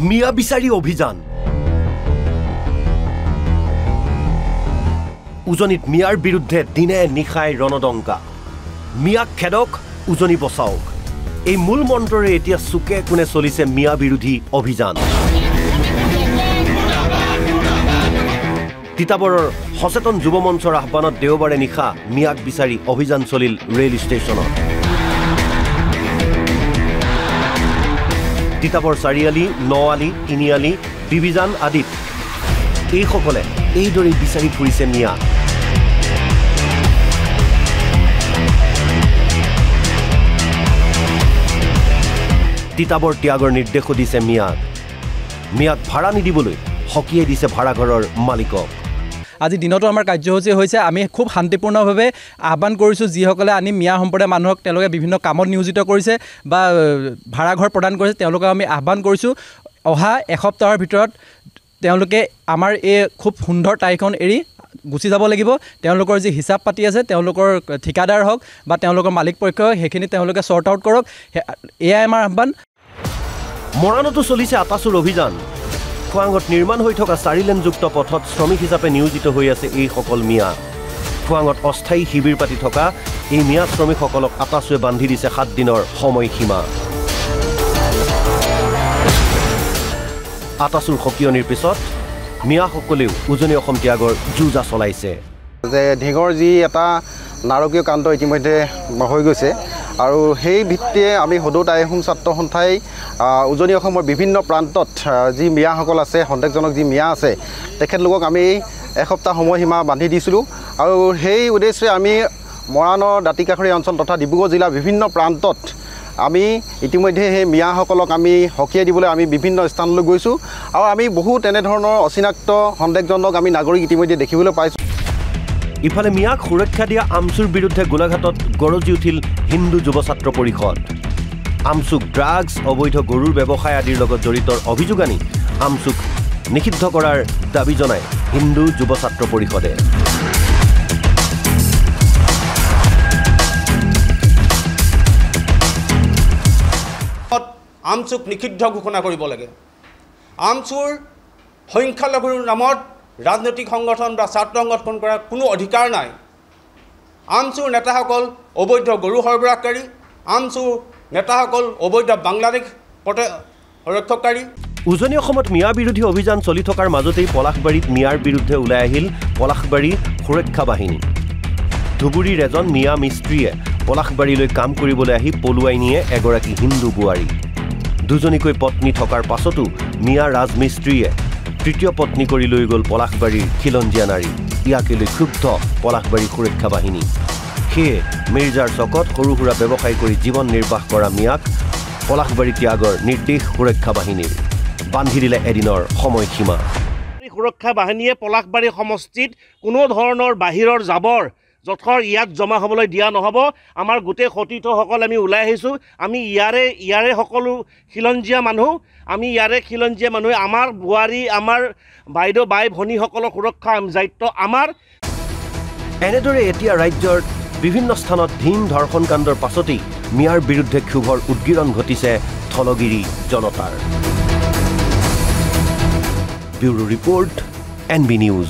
মিয়া বিচাৰি অভিযান উজনিত মিয়াৰ বিৰুদ্ধে দিনে নিশাই ৰণদংকা মিয়াক খেদক উজনি বচাওক এই মূল মন্ত্ৰৰে এতিয়া চুকে কোণে চলিছে মিয়া বিৰোধী অভিযান তিতাবৰৰ সচেতন যুৱ মঞ্চৰ আহ্বানত দেওবাৰে নিশা মিয়াক বিচাৰি অভিযান চলিল ৰেল ষ্টেচনত তিতাবৰ চাৰিআলি নআলি তিনিআলি ডিভিজন আদিত এইসকলে এইদৰে বিচাৰি ফুৰিছে মিয়া তিতাবৰ ত্যাগৰ নিৰ্দেশো দিছে মিয়াক ভাড়া নিদিবলৈ হকিয়ে দিছে ভাড়াঘৰৰ মালিকক আজি দিনতো আমাৰ কাৰ্যসূচী হৈছে আমি খুব শান্তিপূৰ্ণভাৱে আহ্বান কৰিছোঁ যিসকলে আনি মিয়া সম্প্ৰদায়ৰ মানুহক তেওঁলোকে বিভিন্ন কামত নিয়োজিত কৰিছে বা ভাড়াঘৰ প্ৰদান কৰিছে তেওঁলোকক আমি আহ্বান কৰিছোঁ অহা এসপ্তাহৰ ভিতৰত তেওঁলোকে আমাৰ এই খুব সুন্দৰ ঠাইখন এৰি গুচি যাব লাগিব তেওঁলোকৰ যি হিচাপ পাতি আছে তেওঁলোকৰ ঠিকাদাৰ হওক বা তেওঁলোকৰ মালিক পক্ষ সেইখিনি তেওঁলোকে চৰ্ট আউট কৰক এয়াই আমাৰ আহ্বান মৰাণতো চলিছে আটাচুৰ অভিযান খোৱাঙত নিৰ্মাণ হৈ থকা 4 লেনযুক্ত পথত শ্ৰমিক হিচাপে নিয়োজিত হৈ আছে এইসকল মিয়া খোৱাঙত অস্থায়ী শিবিৰ পাতি থকা এই মিয়া শ্ৰমিকসকলক আটাচুৱে বান্ধি দিছে 7 দিনৰ সময়সীমা আটাচুৰ সকিয়নিৰ পিছত মিয়াসকলেও উজনি অসম ত্যাগৰ যুঁজা চলাইছে যে ঢিঙৰ যি এটা নাৰকীয় কাণ্ড ইতিমধ্যে হৈ গৈছে আৰু সেই ভিত্তিয়ে আমি সদৌ টাই আহোম ছাত্ৰ সন্থাই উজনি অসমৰ বিভিন্ন প্ৰান্তত যি মিয়াসকল আছে সন্দেহজনক যি মিয়া আছে তেখেতলোকক আমি এসপ্তাহ সময়সীমা বান্ধি দিছিলোঁ আৰু সেই উদ্দেশ্যে আমি মৰাণৰ দাঁতিকাষৰীয়া অঞ্চল তথা ডিব্ৰুগড় জিলাৰ বিভিন্ন প্ৰান্তত আমি ইতিমধ্যে সেই মিয়াসকলক আমি হকিয়াই দিবলৈ আমি বিভিন্ন স্থানলৈ গৈছোঁ আৰু আমি বহু তেনেধৰণৰ অচিনাক্ত সন্দেহজনক আমি নাগৰিক ইতিমধ্যে দেখিবলৈ পাইছোঁ ইফালে মিয়াক সুৰক্ষা দিয়া আমচুৰ বিৰুদ্ধে গোলাঘাটত গৰজি উঠিল হিন্দু যুৱ ছাত্ৰ পৰিষদ আমচুক ড্ৰাগছ অবৈধ গৰুৰ ব্যৱসায় আদিৰ লগত জড়িত অভিযোগ আনি আমচুক নিষিদ্ধ কৰাৰ দাবী জনায় হিন্দু যুৱ ছাত্ৰ পৰিষদে আমচুক নিষিদ্ধ ঘোষণা কৰিব লাগে আমচুৰ সংখ্যালঘুৰ নামত ৰাজনৈতিক সংগঠন বা ছাত্ৰ সংগঠন কৰাৰ কোনো অধিকাৰ নাই আমচুৰ নেতাসকল অবৈধ গৰু সৰবৰাহকাৰী আমচুৰ নেতাসকল অবৈধ বাংলাদেশ সুৰক্ষাকাৰী উজনি অসমত মিয়া বিৰোধী অভিযান চলি থকাৰ মাজতেই পলাশবাৰীত মিয়াৰ বিৰুদ্ধে ওলাই আহিল পলাশবাৰী সুৰক্ষা বাহিনী ধুবুৰীৰ এজন মিয়া মিস্ত্ৰীয়ে পলাশবাৰীলৈ কাম কৰিবলৈ আহি পলুৱাই নিয়ে এগৰাকী হিন্দু বোৱাৰী দুজনীকৈ পত্নী থকাৰ পাছতো মিয়া ৰাজমিস্ত্ৰীয়ে তৃতীয় পত্নী কৰি লৈ গ'ল পলাশবাৰীৰ খিলঞ্জীয়া নাৰী ইয়াকে লৈ ক্ষুব্ধ পলাশবাৰী সুৰক্ষা বাহিনী সেয়ে মিৰ্জাৰ চকত সৰু সুৰা ব্যৱসায় কৰি জীৱন নিৰ্বাহ কৰা মিয়াক পলাশবাৰী ত্যাগৰ নিৰ্দেশ সুৰক্ষা বাহিনীৰ বান্ধি দিলে এদিনৰ সময়সীমা সুৰক্ষা বাহিনীয়ে পলাশবাৰী সমষ্টিত কোনো ধৰণৰ বাহিৰৰ জাবৰ জথৰ ইয়াত জমা হ'বলৈ দিয়া নহ'ব আমাৰ গোটেই সতীৰ্থসকল আমি ওলাই আহিছোঁ আমি ইয়াৰে সকলো খিলঞ্জীয়া মানুহ আমি ইয়াৰে খিলঞ্জীয়া মানুহে আমাৰ বোৱাৰী আমাৰ বাইদেউ বাই ভনীসকলৰ সুৰক্ষা দায়িত্ব আমাৰ এনেদৰে এতিয়া ৰাজ্যৰ বিভিন্ন স্থানত ভীম ধৰ্ষণ কাণ্ডৰ পাছতেই মিয়াৰ বিৰুদ্ধে ক্ষোভৰ উদ্গীৰণ ঘটিছে থলগিৰি জনতাৰ ব্যুৰো ৰিপৰ্ট NB নিউজ